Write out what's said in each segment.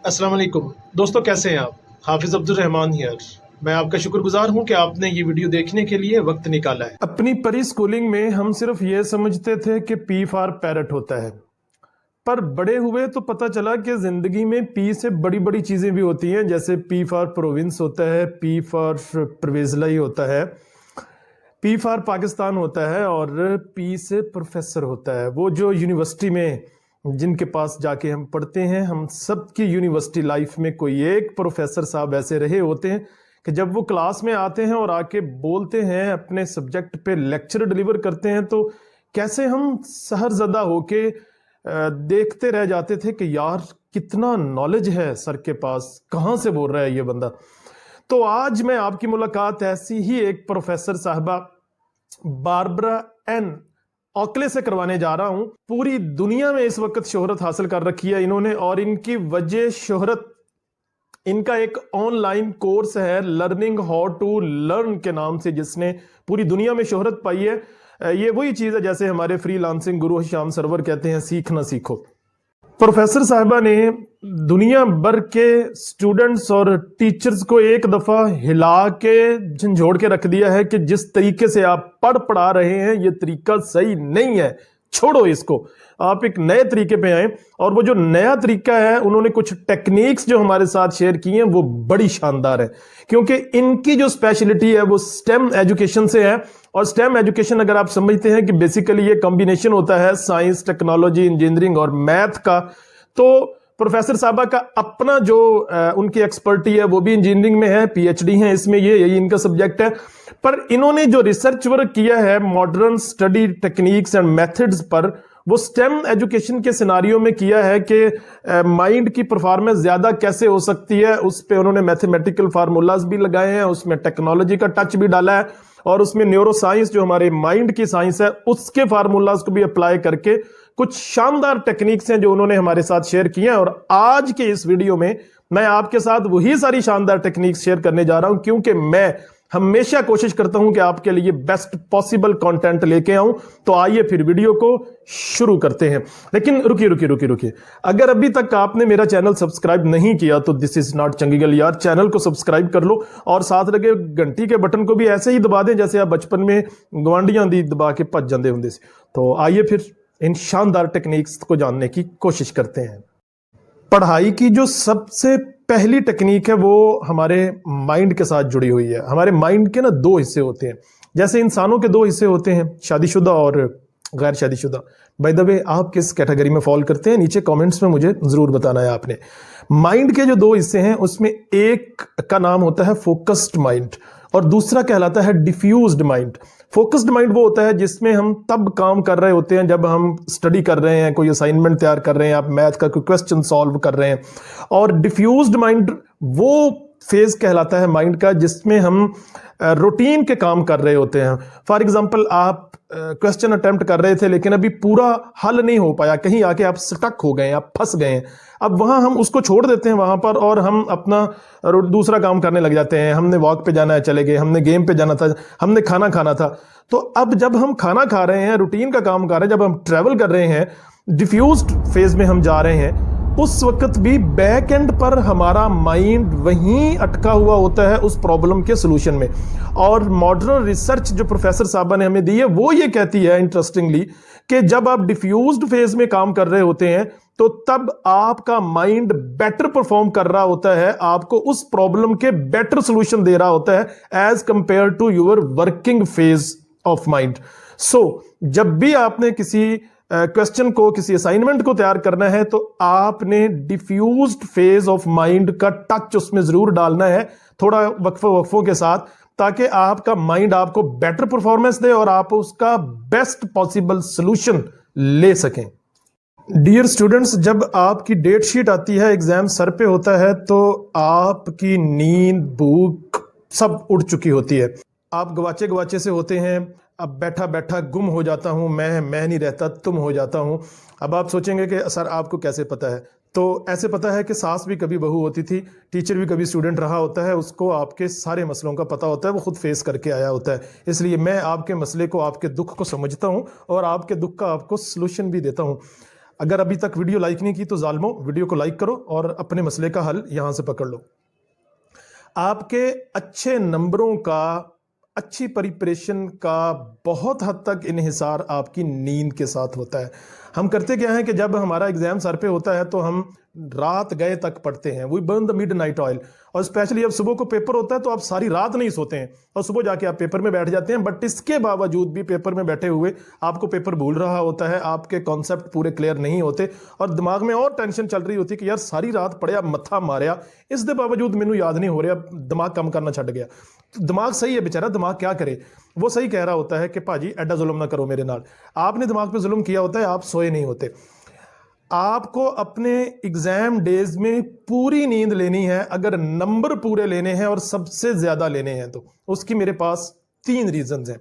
अस्सलाम वालेकुम दोस्तों, कैसे हैं आप? हाफिज़ अब्दुल रहमान हियर। मैं आपका शुक्रगुजार हूं कि आपने ये वीडियो देखने के लिए वक्त निकाला है। अपनी प्री स्कूलिंग में हम सिर्फ ये समझते थे कि पी फॉर पैरट होता है, पर बड़े हुए तो पता चला कि जिंदगी में पी से बड़ी बड़ी चीजें भी होती हैं। जैसे पी फॉर प्रोविंस होता है, पी फॉर परवेजलाई होता है, पी फॉर पाकिस्तान होता है और पी से प्रोफेसर होता है। वो जो यूनिवर्सिटी में जिनके पास जाके हम पढ़ते हैं, हम सब की यूनिवर्सिटी लाइफ में कोई एक प्रोफेसर साहब ऐसे रहे होते हैं कि जब वो क्लास में आते हैं और आके बोलते हैं, अपने सब्जेक्ट पे लेक्चर डिलीवर करते हैं, तो कैसे हम सहरजदा होके देखते रह जाते थे कि यार कितना नॉलेज है सर के पास, कहाँ से बोल रहा है ये बंदा। तो आज मैं आपकी मुलाकात ऐसी ही एक प्रोफेसर साहबा बारबरा एन ऑकले से करवाने जा रहा हूं। पूरी दुनिया में इस वक्त शोहरत हासिल कर रखी है इन्होंने, और इनकी वजह शोहरत, इनका एक ऑनलाइन कोर्स है लर्निंग हाउ टू लर्न के नाम से, जिसने पूरी दुनिया में शोहरत पाई है। ये वही चीज है जैसे हमारे फ्रीलांसिंग गुरु श्याम सरवर कहते हैं, सीखना सीखो। प्रोफेसर साहिबा ने दुनिया भर के स्टूडेंट्स और टीचर्स को एक दफा हिला के झंझोड़ के रख दिया है कि जिस तरीके से आप पढ़ा रहे हैं ये तरीका सही नहीं है, छोड़ो इसको, आप एक नए तरीके पे आए। और वो जो नया तरीका है, उन्होंने कुछ टेक्निक्स जो हमारे साथ शेयर की हैं वो बड़ी शानदार है, क्योंकि इनकी जो स्पेशलिटी है वो स्टेम एजुकेशन से है। और स्टेम एजुकेशन अगर आप समझते हैं कि बेसिकली ये कॉम्बिनेशन होता है साइंस, टेक्नोलॉजी, इंजीनियरिंग और मैथ का, तो प्रोफेसर साहबा का अपना जो उनकी एक्सपर्टी है वो भी इंजीनियरिंग में है, पीएचडी है इसमें, यही इनका सब्जेक्ट है। पर इन्होंने जो रिसर्च वर्क किया है modern study techniques and methods पर, वो स्टेम एजुकेशन के सिनारियो में किया है कि माइंड की परफॉर्मेंस ज्यादा कैसे हो सकती है। उस पे उन्होंने मैथमेटिकल फार्मूलाज भी लगाए हैं, उसमें टेक्नोलॉजी का टच भी डाला है, और उसमें न्यूरो साइंस जो हमारे माइंड की साइंस है उसके फार्मूलाज को भी अप्लाई करके कुछ शानदार टेक्निक्स हैं जो उन्होंने हमारे साथ शेयर किए हैं। और आज के इस वीडियो में मैं आपके साथ वही सारी शानदार टेक्निक्स शेयर करने जा रहा हूं, क्योंकि मैं हमेशा कोशिश करता हूं कि आपके लिए बेस्ट पॉसिबल कंटेंट लेके आऊं। तो आइए फिर वीडियो को शुरू करते हैं। लेकिन रुकिए, अगर अभी तक आपने मेरा चैनल सब्सक्राइब नहीं किया तो दिस इज नॉट चंगीगल यार, चैनल को सब्सक्राइब कर लो और साथ लगे घंटी के बटन को भी ऐसे ही दबा दें जैसे आप बचपन में गवांडियां दी दबा के भज जाते होंगे। तो आइए फिर इन शानदार टेक्निक्स को जानने की कोशिश करते हैं। पढ़ाई की जो सबसे पहली टेक्निक है वो हमारे माइंड के साथ जुड़ी हुई है। हमारे माइंड के ना दो हिस्से होते हैं, जैसे इंसानों के दो हिस्से होते हैं, शादीशुदा और गैर शादीशुदा। बाय द वे, आप किस कैटेगरी में फॉल करते हैं नीचे कमेंट्स में मुझे जरूर बताना है आपने। माइंड के जो दो हिस्से हैं उसमें एक का नाम होता है फोकस्ड माइंड और दूसरा कहलाता है डिफ्यूज्ड माइंड। फोकस्ड माइंड वो होता है जिसमें हम तब काम कर रहे होते हैं जब हम स्टडी कर रहे हैं, कोई असाइनमेंट तैयार कर रहे हैं, आप मैथ का कोई क्वेश्चन सॉल्व कर रहे हैं। और डिफ्यूज्ड माइंड वो फेज कहलाता है माइंड का जिसमें हम रूटीन के काम कर रहे होते हैं। फॉर एग्जांपल, आप क्वेश्चन अटेम्प्ट कर रहे थे लेकिन अभी पूरा हल नहीं हो पाया, कहीं आके आप स्टक हो गए, आप फंस गए हैं। अब वहां हम उसको छोड़ देते हैं वहां पर और हम अपना दूसरा काम करने लग जाते हैं। हमने वॉक पे जाना है, चले गए, हमने गेम पे जाना था, हमने खाना खाना था। तो अब जब हम खाना खा रहे हैं, रूटीन का काम कर रहे हैं, जब हम ट्रेवल कर रहे हैं, डिफ्यूज्ड फेज में हम जा रहे हैं, उस वक्त भी बैक एंड पर हमारा माइंड वहीं अटका हुआ होता है उस प्रॉब्लम के सोल्यूशन में। और मॉडर्न रिसर्च जो प्रोफेसर साहबा ने हमें दी है वो ये कहती है इंटरेस्टिंगली कि जब आप डिफ्यूज्ड फेज में काम कर रहे होते हैं तो तब आपका माइंड बेटर परफॉर्म कर रहा होता है, आपको उस प्रॉब्लम के बेटर सोल्यूशन दे रहा होता है as compare to your working phase of mind. So जब भी आपने किसी क्वेश्चन को, किसी असाइनमेंट को तैयार करना है तो आपने डिफ्यूज्ड फेज ऑफ माइंड का टच उसमें जरूर डालना है, थोड़ा वक्फों के साथ, ताकि आपका माइंड आपको बेटर परफॉर्मेंस दे और आप उसका बेस्ट पॉसिबल सॉल्यूशन ले सकें। डियर स्टूडेंट्स, जब आपकी डेट शीट आती है, एग्जाम सर पे होता है, तो आपकी नींद, भूख सब उड़ चुकी होती है। आप गवाचे से होते हैं। अब बैठा बैठा गुम हो जाता हूं, मैं नहीं रहता, तुम हो जाता हूं। अब आप सोचेंगे कि सर आपको कैसे पता है? तो ऐसे पता है कि सास भी कभी बहू होती थी, टीचर भी कभी स्टूडेंट रहा होता है, उसको आपके सारे मसलों का पता होता है, वो खुद फेस करके आया होता है। इसलिए मैं आपके मसले को, आपके दुख को समझता हूं और आपके दुख का आपको सलूशन भी देता हूं। अगर अभी तक वीडियो लाइक नहीं की तो जालिमो वीडियो को लाइक करो और अपने मसले का हल यहां से पकड़ लो। आपके अच्छे नंबरों का, अच्छी प्रिपरेशन का बहुत हद तक इन्हिसार आपकी नींद के साथ होता है। हम करते क्या है कि जब हमारा एग्जाम सर पे होता है तो हम रात गए तक पढ़ते हैं, we burn the midnight oil. और स्पेशली जब सुबह को पेपर होता है तो आप सारी रात नहीं सोते हैं और सुबह जाके आप पेपर में बैठ जाते हैं। बट इसके बावजूद भी पेपर में बैठे हुए आपको पेपर भूल रहा होता है, आपके कॉन्सेप्ट पूरे क्लियर नहीं होते और दिमाग में और टेंशन चल रही होती है कि यार सारी रात पढ़िया, मत्था मारिया, इसके बावजूद मैनू याद नहीं हो रहा, दिमाग काम करना छड़ गया। तो दिमाग सही है बेचारा, दिमाग क्या करे, वो सही कह रहा होता है कि भाजी एडा जुल्म ना करो मेरे नाल। आपने दिमाग पे जुल्म किया होता है, आप सोए नहीं होते। आपको अपने एग्जाम डेज में पूरी नींद लेनी है, अगर नंबर पूरे लेने हैं और सबसे ज्यादा लेने हैं तो उसकी मेरे पास 3 रीजंस हैं।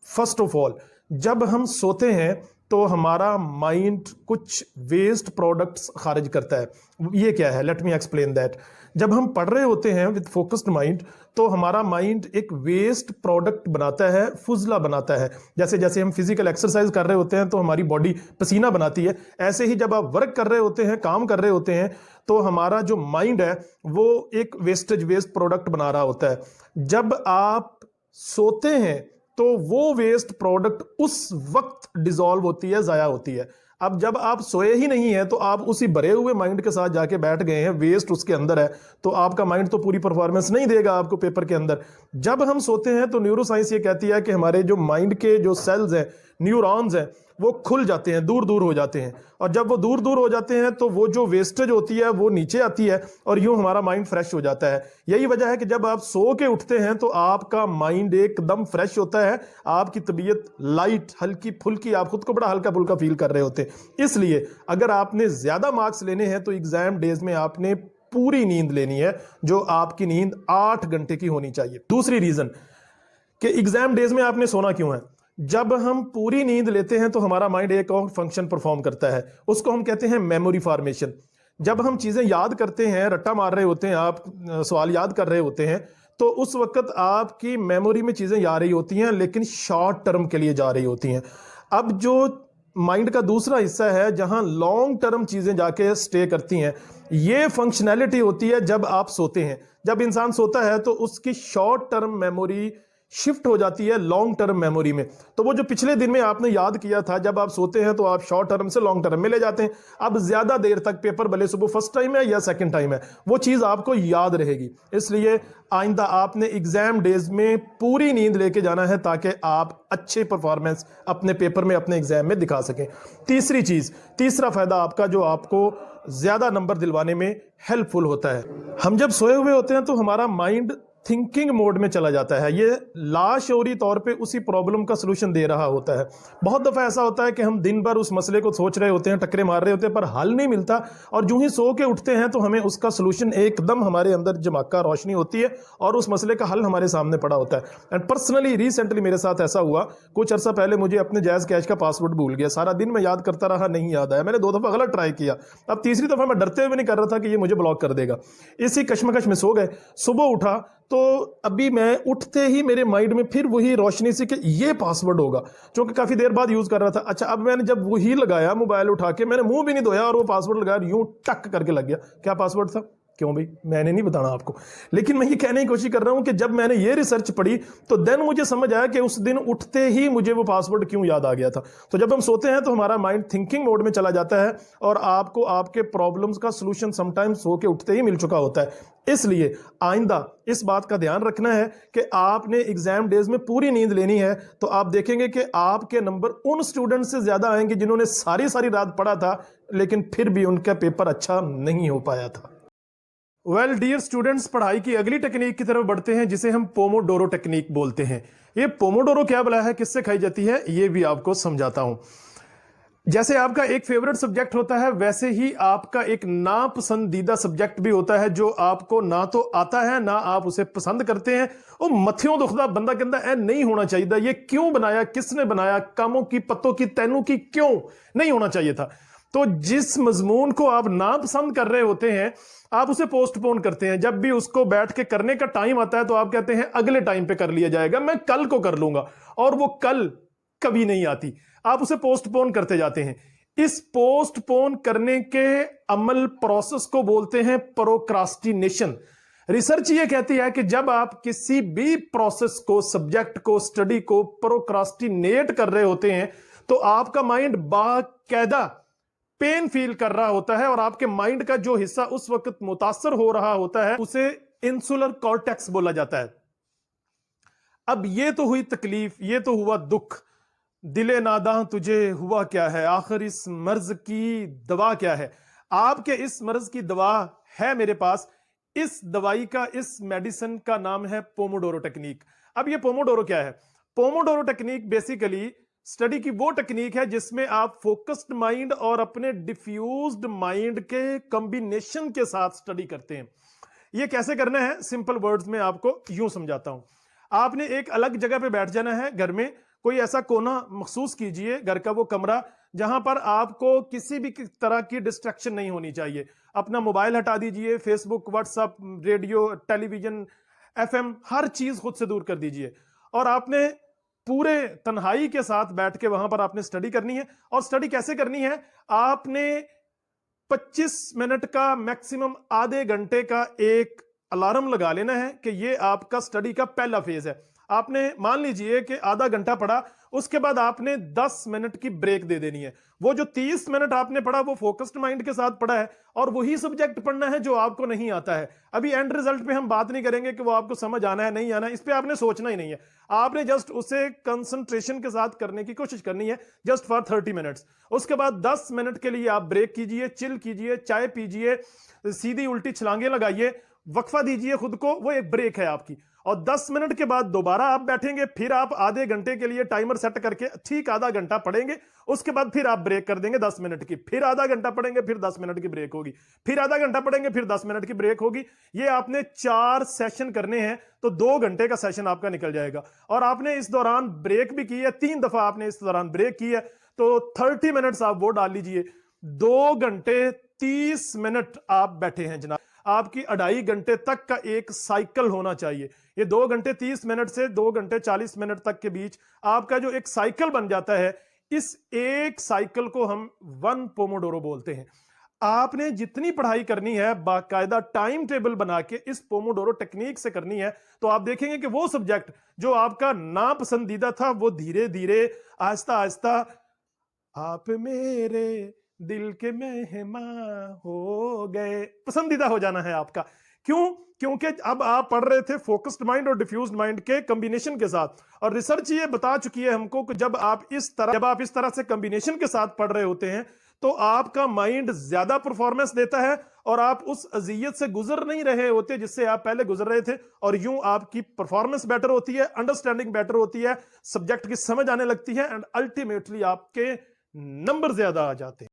फर्स्ट ऑफ ऑल, जब हम सोते हैं तो हमारा माइंड कुछ वेस्ट प्रोडक्ट्स खारिज करता है। ये क्या है, लेट मी एक्सप्लेन दैट। जब हम पढ़ रहे होते हैं विद फोकस्ड माइंड तो हमारा माइंड एक वेस्ट प्रोडक्ट बनाता है, फुजला बनाता है। जैसे जैसे हम फिजिकल एक्सरसाइज कर रहे होते हैं तो हमारी बॉडी पसीना बनाती है, ऐसे ही जब आप वर्क कर रहे होते हैं, काम कर रहे होते हैं, तो हमारा जो माइंड है वो एक वेस्ट प्रोडक्ट बना रहा होता है। जब आप सोते हैं तो वो वेस्ट प्रोडक्ट उस वक्त डिसॉल्व होती है, जाया होती है। अब जब आप सोए ही नहीं है तो आप उसी भरे हुए माइंड के साथ जाके बैठ गए हैं, वेस्ट उसके अंदर है, तो आपका माइंड तो पूरी परफॉर्मेंस नहीं देगा आपको पेपर के अंदर। जब हम सोते हैं तो न्यूरोसाइंस ये कहती है कि हमारे जो माइंड के जो सेल्स हैं, न्यूरॉन्स हैं, वो खुल जाते हैं, दूर दूर हो जाते हैं। और जब वो दूर दूर हो जाते हैं तो वो जो वेस्टेज होती है वो नीचे आती है और यूं हमारा माइंड फ्रेश हो जाता है। यही वजह है कि जब आप सो के उठते हैं तो आपका माइंड एकदम फ्रेश होता है, आपकी तबीयत लाइट, हल्की फुल्की, आप खुद को बड़ा हल्का फुल्का फील कर रहे होते हैं। इसलिए अगर आपने ज्यादा मार्क्स लेने हैं तो एग्जाम डेज में आपने पूरी नींद लेनी है, जो आपकी नींद 8 घंटे की होनी चाहिए। दूसरी रीजन कि एग्जाम डेज में आपने सोना क्यों है, जब हम पूरी नींद लेते हैं तो हमारा माइंड एक और फंक्शन परफॉर्म करता है, उसको हम कहते हैं मेमोरी फॉर्मेशन। जब हम चीजें याद करते हैं, रट्टा मार रहे होते हैं, आप सवाल याद कर रहे होते हैं, तो उस वक्त आपकी मेमोरी में चीजें जा रही होती हैं लेकिन शॉर्ट टर्म के लिए जा रही होती हैं। अब जो माइंड का दूसरा हिस्सा है जहां लॉन्ग टर्म चीजें जाके स्टे करती हैं, ये फंक्शनैलिटी होती है जब आप सोते हैं। जब इंसान सोता है तो उसकी शॉर्ट टर्म मेमोरी शिफ्ट हो जाती है लॉन्ग टर्म मेमोरी में। तो वो जो पिछले दिन में आपने याद किया था, जब आप सोते हैं तो आप शॉर्ट टर्म से लॉन्ग टर्म में ले जाते हैं। अब ज्यादा देर तक पेपर, भले सुबह फर्स्ट टाइम है या सेकंड टाइम है, वो चीज आपको याद रहेगी। इसलिए आइंदा आपने एग्जाम डेज में पूरी नींद लेके जाना है ताकि आप अच्छे परफॉर्मेंस अपने पेपर में, अपने एग्जाम में दिखा सकें। तीसरी चीज, तीसरा फायदा आपका जो आपको ज्यादा नंबर दिलवाने में हेल्पफुल होता है, हम जब सोए हुए होते हैं तो हमारा माइंड थिंकिंग मोड में चला जाता है। ये लाशऊरी तौर पे उसी प्रॉब्लम का सलूशन दे रहा होता है। बहुत दफा ऐसा होता है कि हम दिन भर उस मसले को सोच रहे होते हैं, टकरे मार रहे होते हैं, पर हल नहीं मिलता, और जो ही सो के उठते हैं तो हमें उसका सलूशन एकदम हमारे अंदर जमाका रोशनी होती है और उस मसले का हल हमारे सामने पड़ा होता है। एंड पर्सनली रिसेंटली मेरे साथ ऐसा हुआ, कुछ अर्सा पहले मुझे अपने जायज कैश का पासवर्ड भूल गया। सारा दिन मैं याद करता रहा, नहीं याद आया। मैंने 2 दफा गलत ट्राई किया, अब तीसरी दफा मैं डरते हुए नहीं कर रहा था कि ये मुझे ब्लॉक कर देगा। इसी कश्मकश में सो गए। सुबह उठा तो अभी मैं उठते ही मेरे माइंड में फिर वही रोशनी से कि ये पासवर्ड होगा, जो कि काफी देर बाद यूज कर रहा था। अच्छा, अब मैंने जब वही लगाया, मोबाइल उठा के मैंने मुंह भी नहीं धोया और वो पासवर्ड लगाया, यूं टक करके लग गया। क्या पासवर्ड था? क्यों भाई, मैंने नहीं बताना आपको, लेकिन मैं ये कहने की कोशिश कर रहा हूं कि जब मैंने ये रिसर्च पढ़ी तो देन मुझे समझ आया कि उस दिन उठते ही मुझे वो पासवर्ड क्यों याद आ गया था। तो जब हम सोते हैं तो हमारा माइंड थिंकिंग मोड में चला जाता है और आपको आपके प्रॉब्लम्स का सलूशन समटाइम्स सो के उठते ही मिल चुका होता है। इसलिए आइंदा इस बात का ध्यान रखना है कि आपने एग्जाम डेज में पूरी नींद लेनी है, तो आप देखेंगे कि आपके नंबर उन स्टूडेंट से ज्यादा आएंगे जिन्होंने सारी सारी रात पढ़ा था लेकिन फिर भी उनका पेपर अच्छा नहीं हो पाया था। वेल डियर स्टूडेंट्स, पढ़ाई की अगली टेक्निक की तरफ बढ़ते हैं जिसे हम पोमोडोरो टेक्निक बोलते हैं। ये पोमोडोरो क्या बला है, किससे खाई जाती है, ये भी आपको समझाता हूं। जैसे आपका एक फेवरेट सब्जेक्ट होता है, वैसे ही आपका एक नापसंदीदा सब्जेक्ट भी होता है जो आपको ना तो आता है ना आप उसे पसंद करते हैं। वो मथियों दुखदा बंदा कहता है नहीं होना चाहिए, ये क्यों बनाया, किसने बनाया, कामों की पत्तों की तैनों की क्यों नहीं होना चाहिए था। तो जिस मजमून को आप नापसंद कर रहे होते हैं आप उसे पोस्टपोन करते हैं। जब भी उसको बैठ के करने का टाइम आता है तो आप कहते हैं अगले टाइम पे कर लिया जाएगा, मैं कल को कर लूंगा, और वो कल कभी नहीं आती, आप उसे पोस्टपोन करते जाते हैं। इस पोस्टपोन करने के अमल प्रोसेस को बोलते हैं प्रोक्रास्टिनेशन। रिसर्च ये कहती है कि जब आप किसी भी प्रोसेस को, सब्जेक्ट को, स्टडी को प्रोक्रास्टिनेट कर रहे होते हैं तो आपका माइंड बाकायदा पेन फील कर रहा होता है और आपके माइंड का जो हिस्सा उस वक्त मुतासर हो रहा होता है उसे इंसुलर कॉर्टेक्स बोला जाता है। अब ये तो हुई तकलीफ, ये तो हुआ दुख, दिले नादां तुझे हुआ क्या है, आखिर इस मर्ज की दवा क्या है। आपके इस मर्ज की दवा है मेरे पास। इस दवाई का, इस मेडिसिन का नाम है पोमोडोरो टेक्निक। अब ये पोमोडोरो क्या है? पोमोडोरो टेक्निक बेसिकली स्टडी की वो टेक्निक है जिसमें आप फोकस्ड माइंड और अपने डिफ्यूज्ड माइंड के कॉम्बिनेशन के साथ स्टडी करते हैं। ये कैसे करना है, सिंपल वर्ड्स में आपको यूं समझाता हूं। आपने एक अलग जगह पे बैठ जाना है घर में, कोई ऐसा कोना महसूस कीजिए, घर का वो कमरा जहां पर आपको किसी भी तरह की डिस्ट्रैक्शन नहीं होनी चाहिए। अपना मोबाइल हटा दीजिए, Facebook, WhatsApp, radio, television, FM, हर चीज खुद से दूर कर दीजिए और आपने पूरे तन्हाई के साथ बैठ के वहां पर आपने स्टडी करनी है। और स्टडी कैसे करनी है? आपने 25 मिनट का, मैक्सिमम आधे घंटे का एक अलार्म लगा लेना है कि ये आपका स्टडी का पहला फेज है। आपने मान लीजिए कि आधा घंटा पढ़ा, उसके बाद आपने 10 मिनट की ब्रेक दे देनी है। वो जो 30 मिनट आपने पढ़ा वो फोकस्ड माइंड के साथ पढ़ा है और वही सब्जेक्ट पढ़ना है जो आपको नहीं आता है। अभी एंड रिजल्ट पे हम बात नहीं करेंगे कि वो आपको समझ आना है नहीं आना है, इस पे आपने सोचना ही नहीं है। आपने जस्ट उसे कंसंट्रेशन के साथ करने की कोशिश करनी है, जस्ट फॉर 30 मिनट्स। उसके बाद 10 मिनट के लिए आप ब्रेक कीजिए, चिल कीजिए, चाय पीजिए, सीधी उल्टी छलांगे लगाइए, वक्फा दीजिए खुद को, वो एक ब्रेक है आपकी। और 10 मिनट के बाद दोबारा आप बैठेंगे, फिर आप आधे घंटे के लिए टाइमर सेट करके ठीक आधा घंटा पढ़ेंगे। उसके बाद फिर आप ब्रेक कर देंगे 10 मिनट की, फिर आधा घंटा पढ़ेंगे, फिर 10 मिनट की ब्रेक होगी, फिर आधा घंटा पढ़ेंगे, फिर 10 मिनट की ब्रेक होगी। ये आपने 4 सेशन करने हैं तो 2 घंटे का सेशन आपका निकल जाएगा। और आपने इस दौरान ब्रेक भी की है, 3 दफा आपने इस दौरान ब्रेक की है, तो 30 मिनट्स आप वो डाल लीजिए। 2 घंटे 30 मिनट आप बैठे हैं जनाब। आपकी 2.5 घंटे तक का एक साइकिल होना चाहिए। ये 2 घंटे 30 मिनट से 2 घंटे 40 मिनट तक के बीच आपका जो एक साइकिल बन जाता है, इस एक साइकिल को हम 1 पोमोडोरो बोलते हैं। आपने जितनी पढ़ाई करनी है बाकायदा टाइम टेबल बना के इस पोमोडोरो टेक्निक से करनी है, तो आप देखेंगे कि वो सब्जेक्ट जो आपका नापसंदीदा था वो धीरे धीरे, आहिस्ता आहिस्ता आप मेरे दिल के मेहमान हो गए, पसंदीदा हो जाना है आपका। क्यों? क्योंकि अब आप पढ़ रहे थे फोकस्ड माइंड और डिफ्यूज्ड माइंड के कॉम्बिनेशन के साथ। और रिसर्च ये बता चुकी है हमको कि जब आप इस तरह से कॉम्बिनेशन के साथ पढ़ रहे होते हैं तो आपका माइंड ज्यादा परफॉर्मेंस देता है और आप उस अजियत से गुजर नहीं रहे होते जिससे आप पहले गुजर रहे थे। और यूं आपकी परफॉर्मेंस बेटर होती है, अंडरस्टैंडिंग बेटर होती है, सब्जेक्ट की समझ आने लगती है एंड अल्टीमेटली आपके नंबर ज्यादा आ जाते हैं।